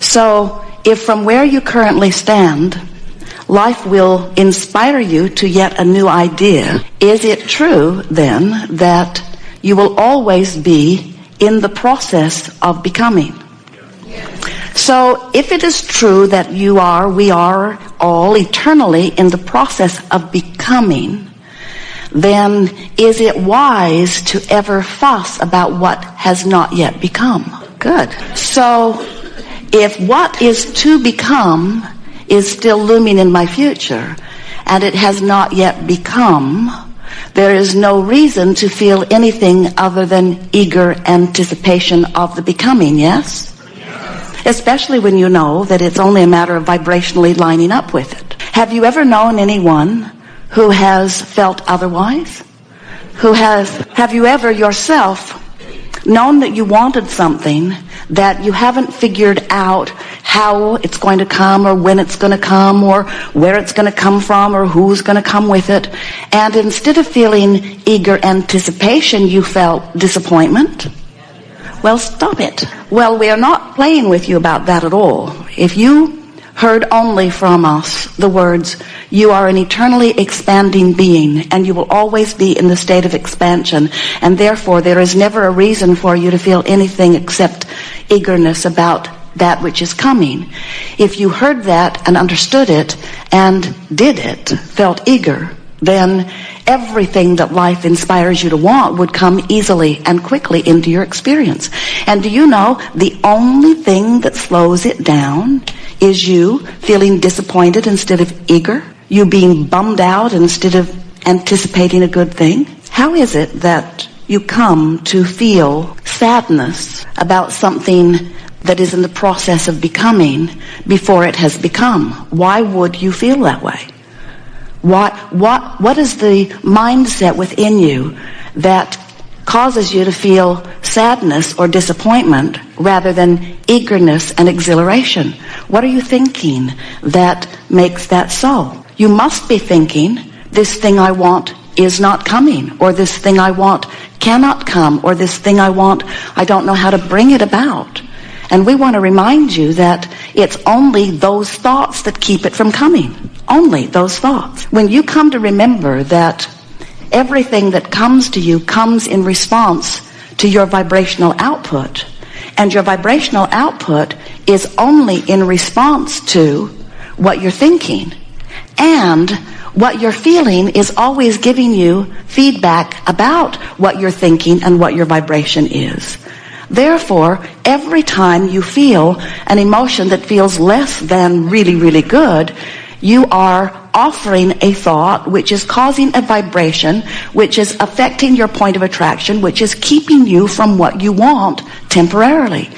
So if from where you currently stand, life will inspire you to yet a new idea, is it true then that you will always be in the process of becoming? So if it is true that we are all eternally in the process of becoming, then is it wise to ever fuss about what has not yet become? Good. So if what is to become is still looming in my future and it has not yet become, there is no reason to feel anything other than eager anticipation of the becoming, yes? Especially when you know that it's only a matter of vibrationally lining up with it. Have you ever known anyone who has felt otherwise? Have you ever yourself known that you wanted something that you haven't figured out how it's going to come or when it's going to come or where it's going to come from or who's going to come with it, and instead of feeling eager anticipation, you felt disappointment? Well, stop it. Well, we are not playing with you about that at all. If you heard only from us the words, you are an eternally expanding being and you will always be in the state of expansion, and therefore there is never a reason for you to feel anything except eagerness about that which is coming. If you heard that and understood it and did it, felt eager, then everything that life inspires you to want would come easily and quickly into your experience. And do you know, the only thing that slows it down is you feeling disappointed instead of eager, you being bummed out instead of anticipating a good thing. How is it that you come to feel sadness about something that is in the process of becoming before it has become? Why would you feel that way? What is the mindset within you that causes you to feel sadness or disappointment rather than eagerness and exhilaration? What are you thinking that makes that so? You must be thinking, this thing I want is not coming, or this thing I want cannot come, or this thing I want, I don't know how to bring it about. And we want to remind you that it's only those thoughts that keep it from coming. Only those thoughts. When you come to remember that everything that comes to you comes in response to your vibrational output, and your vibrational output is only in response to what you're thinking, and what you're feeling is always giving you feedback about what you're thinking and what your vibration is. Therefore, every time you feel an emotion that feels less than really, really good, you are offering a thought which is causing a vibration, which is affecting your point of attraction, which is keeping you from what you want temporarily.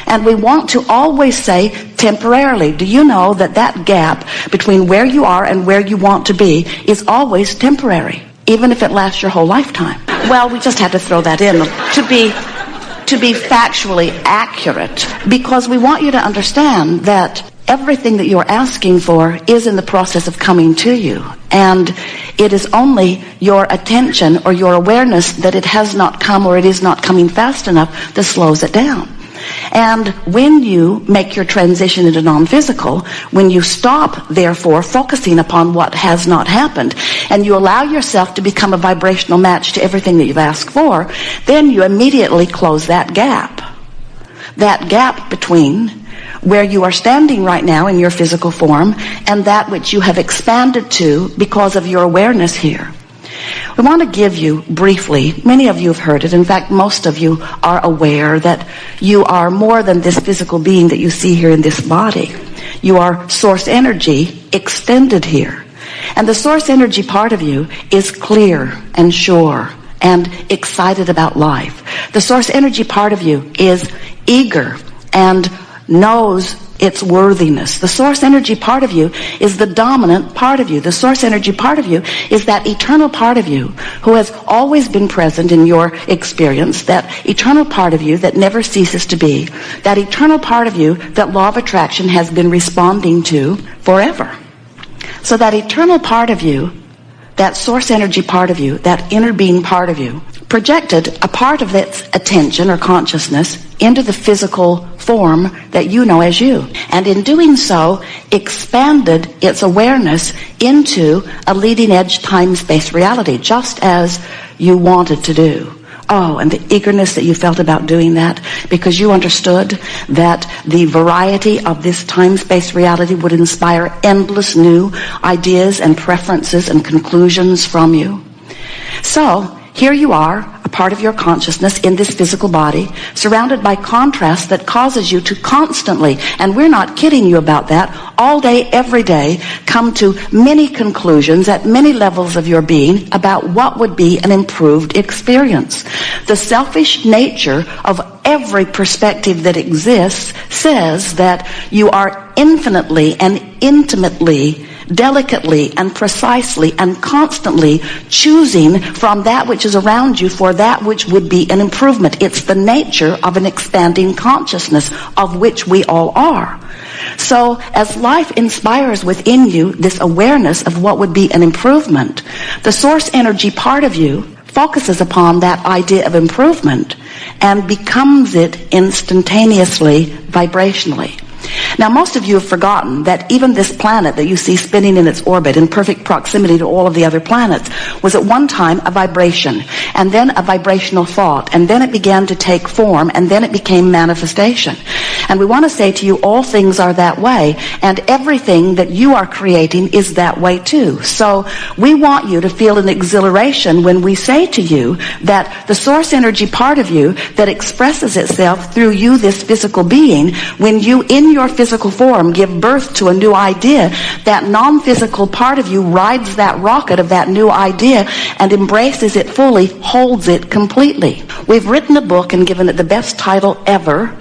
And we want to always say temporarily. Do you know that that gap between where you are and where you want to be is always temporary, even if it lasts your whole lifetime? Well, we just had to throw that in to be factually accurate, because we want you to understand that everything that you're asking for is in the process of coming to you, and it is only your attention or your awareness that it has not come or it is not coming fast enough that slows it down. And when you make your transition into non-physical, when you stop, therefore, focusing upon what has not happened, and you allow yourself to become a vibrational match to everything that you've asked for, then you immediately close that gap. That gap between where you are standing right now in your physical form and that which you have expanded to because of your awareness here. We want to give you briefly, many of you have heard it, in fact most of you are aware that you are more than this physical being that you see here in this body. You are source energy extended here. And the source energy part of you is clear and sure and excited about life. The source energy part of you is eager and knows its worthiness. The source energy part of you is the dominant part of you. The source energy part of you is that eternal part of you who has always been present in your experience, that eternal part of you that never ceases to be, that eternal part of you that law of attraction has been responding to forever. So that eternal part of you, that source energy part of you, that inner being part of you, projected a part of its attention or consciousness into the physical form that you know as you. And in doing so, expanded its awareness into a leading-edge time-space reality, just as you wanted to do. Oh, and the eagerness that you felt about doing that, because you understood that the variety of this time-space reality would inspire endless new ideas and preferences and conclusions from you. So, here you are, a part of your consciousness in this physical body, surrounded by contrast that causes you to constantly, and we're not kidding you about that, all day, every day, come to many conclusions at many levels of your being about what would be an improved experience. The selfish nature of every perspective that exists says that you are infinitely and intimately, delicately and precisely and constantly choosing from that which is around you for that which would be an improvement. It's the nature of an expanding consciousness, of which we all are. So as life inspires within you this awareness of what would be an improvement, the source energy part of you focuses upon that idea of improvement and becomes it instantaneously, vibrationally. Now, most of you have forgotten that even this planet that you see spinning in its orbit in perfect proximity to all of the other planets was at one time a vibration, and then a vibrational thought, and then it began to take form, and then it became manifestation. And we want to say to you, all things are that way, and everything that you are creating is that way too. So we want you to feel an exhilaration when we say to you that the source energy part of you that expresses itself through you, this physical being, when you in your physical form give birth to a new idea, that non-physical part of you rides that rocket of that new idea and embraces it fully, holds it completely. We've written a book and given it the best title ever,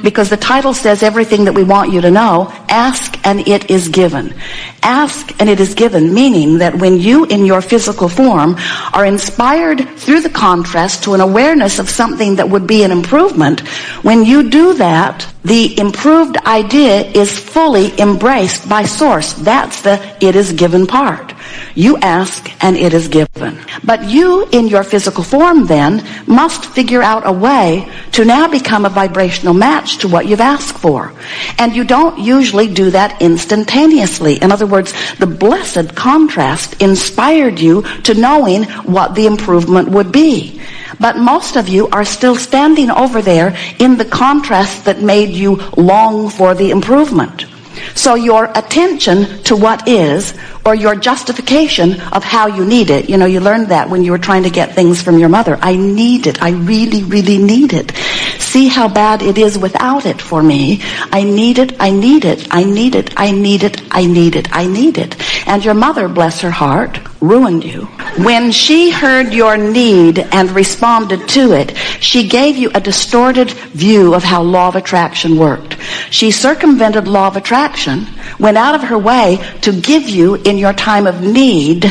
because the title says everything that we want you to know. Ask and it is given. Ask and it is given, meaning that when you in your physical form are inspired through the contrast to an awareness of something that would be an improvement, when you do that, the improved idea is fully embraced by source. That's the it is given part. You ask and it is given. But you in your physical form then must figure out a way to now become a vibrational match to what you've asked for. And you don't usually do that instantaneously. In other words, the blessed contrast inspired you to knowing what the improvement would be. But most of you are still standing over there in the contrast that made you long for the improvement. So your attention to what is, or your justification of how you need it, you learned that when you were trying to get things from your mother. I need it. I really, really need it. See how bad it is without it for me. I need it. I need it. I need it. I need it. I need it. I need it. And your mother, bless her heart, ruined you. When she heard your need and responded to it, she gave you a distorted view of how law of attraction worked. She circumvented law of attraction, went out of her way to give you in your time of need,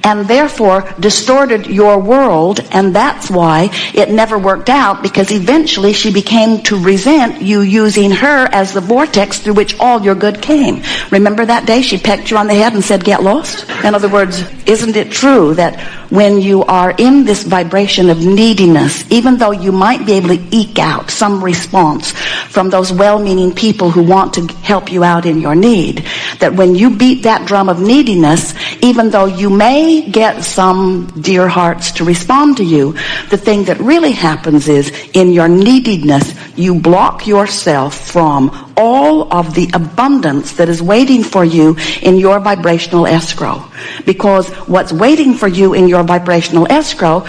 and therefore distorted your world, and that's why it never worked out, because eventually she became to resent you using her as the vortex through which all your good came. Remember that day she pecked you on the head and said, get lost? In other words, isn't it true that when you are in this vibration of neediness, even though you might be able to eke out some response from those well-meaning people who want to help you out in your need, that when you beat that drum of neediness, even though you may get some dear hearts to respond to you, the thing that really happens is in your neediness, you block yourself from all of the abundance that is waiting for you in your vibrational escrow. Because what's waiting for you in your vibrational escrow,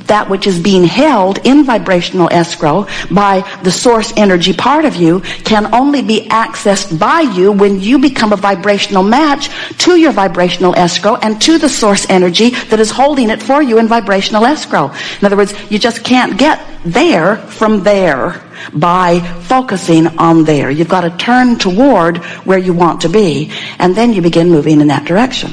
that which is being held in vibrational escrow by the source energy part of you, can only be accessed by you when you become a vibrational match to your vibrational escrow and to the source energy that is holding it for you in vibrational escrow. In other words, you just can't get there from there by focusing on there. You've got to turn toward where you want to be, and then you begin moving in that direction.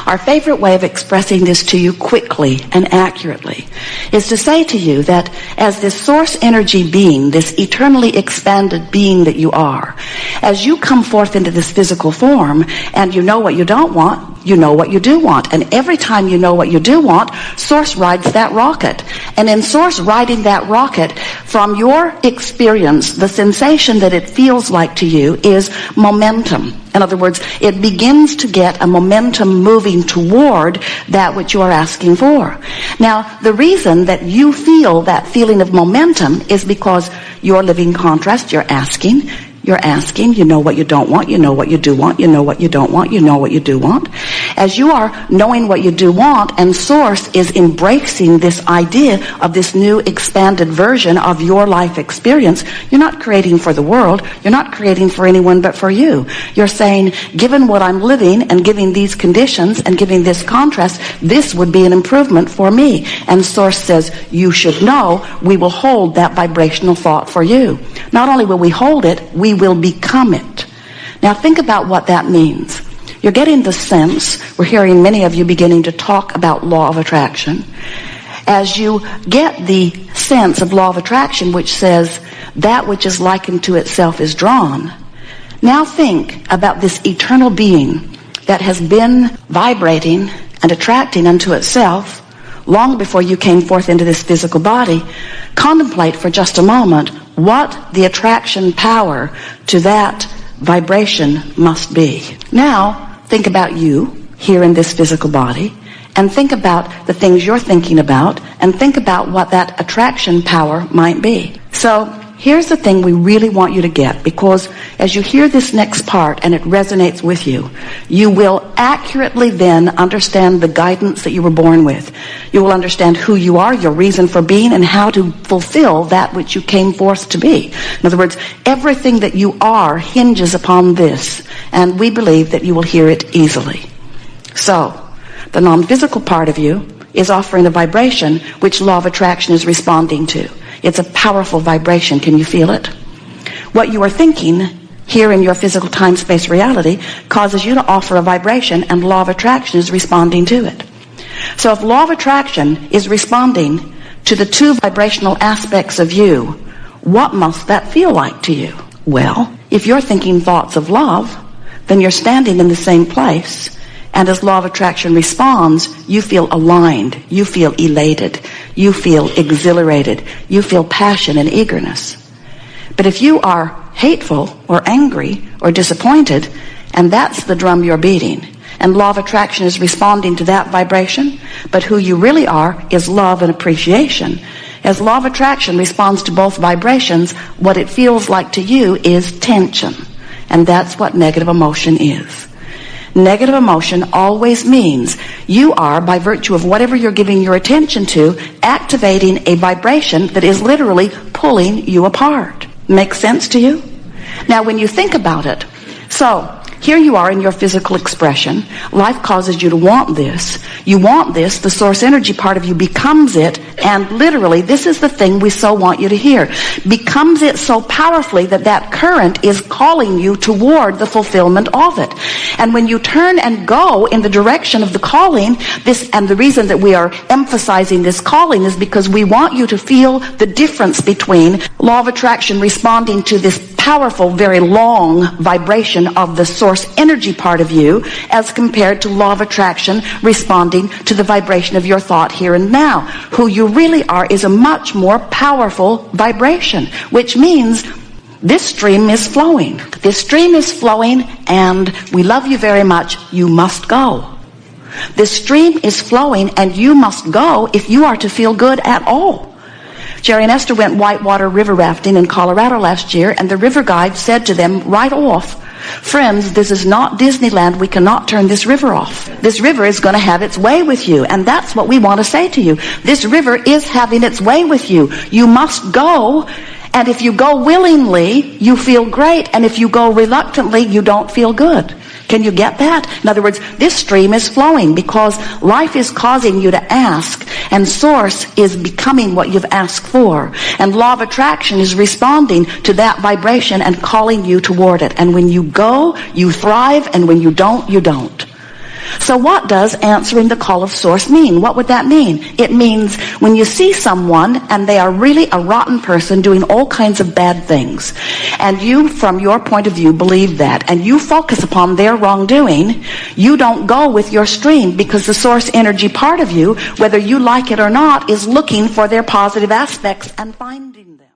Our favorite way of expressing this to you quickly and accurately is to say to you that as this source energy being, this eternally expanded being that you are, As you come forth into this physical form and you know what you don't want, you know what you do want. And every time you know what you do want, Source rides that rocket. And in Source riding that rocket, from your experience, the sensation that it feels like to you is momentum. In other words, it begins to get a momentum moving toward that which you are asking for. Now, the reason that you feel that feeling of momentum is because you're living contrast. You're asking, you know what you don't want, you know what you do want, you know what you don't want, you know what you do want. As you are knowing what you do want, and Source is embracing this idea of this new expanded version of your life experience, you're not creating for the world, you're not creating for anyone but for you. You're saying, given what I'm living and giving these conditions and giving this contrast, this would be an improvement for me. And Source says, you should know we will hold that vibrational thought for you. Not only will we hold it, we will become it. Now think about what that means. You're getting the sense, we're hearing many of you beginning to talk about law of attraction. As you get the sense of law of attraction, which says that which is likened to itself is drawn, now think about this eternal being that has been vibrating and attracting unto itself long before you came forth into this physical body. Contemplate for just a moment what the attraction power to that vibration must be. Now, think about you here in this physical body, and think about the things you're thinking about, and think about what that attraction power might be. So, here's the thing we really want you to get, because as you hear this next part and it resonates with you, you will accurately then understand the guidance that you were born with. You will understand who you are, your reason for being, and how to fulfill that which you came forth to be. In other words, everything that you are hinges upon this, and we believe that you will hear it easily. So, the non-physical part of you is offering a vibration which law of attraction is responding to. It's a powerful vibration. Can you feel it? What you are thinking here in your physical time-space reality causes you to offer a vibration, and law of attraction is responding to it. So if law of attraction is responding to the two vibrational aspects of you, what must that feel like to you? Well, if you're thinking thoughts of love, then you're standing in the same place. And as law of attraction responds, you feel aligned, you feel elated, you feel exhilarated, you feel passion and eagerness. But if you are hateful or angry or disappointed, and that's the drum you're beating, and law of attraction is responding to that vibration, but who you really are is love and appreciation. As law of attraction responds to both vibrations, what it feels like to you is tension. And that's what negative emotion is. Negative emotion always means you are, by virtue of whatever you're giving your attention to, activating a vibration that is literally pulling you apart. Make sense to you? Now, when you think about it, so here you are in your physical expression. Life causes you to want this. You want this. The source energy part of you becomes it. And literally, this is the thing we so want you to hear. Becomes it so powerfully that that current is calling you toward the fulfillment of it. And when you turn and go in the direction of the calling, and the reason that we are emphasizing this calling is because we want you to feel the difference between law of attraction responding to this powerful, very long vibration of the source energy part of you as compared to law of attraction responding to the vibration of your thought here and now. Who you really are is a much more powerful vibration, which means this stream is flowing. This stream is flowing, and we love you very much. You must go. This stream is flowing, and you must go if you are to feel good at all. Jerry and Esther went whitewater river rafting in Colorado last year, and the river guide said to them right off, "Friends, this is not Disneyland. We cannot turn this river off. This river is going to have its way with you." And that's what we want to say to you. This river is having its way with you. You must go. And if you go willingly, you feel great. And if you go reluctantly, you don't feel good. Can you get that? In other words, this stream is flowing because life is causing you to ask, and source is becoming what you've asked for. And law of attraction is responding to that vibration and calling you toward it. And when you go, you thrive, and when you don't, you don't. So what does answering the call of source mean? What would that mean? It means when you see someone and they are really a rotten person doing all kinds of bad things, and you, from your point of view, believe that, and you focus upon their wrongdoing, you don't go with your stream, because the source energy part of you, whether you like it or not, is looking for their positive aspects and finding them.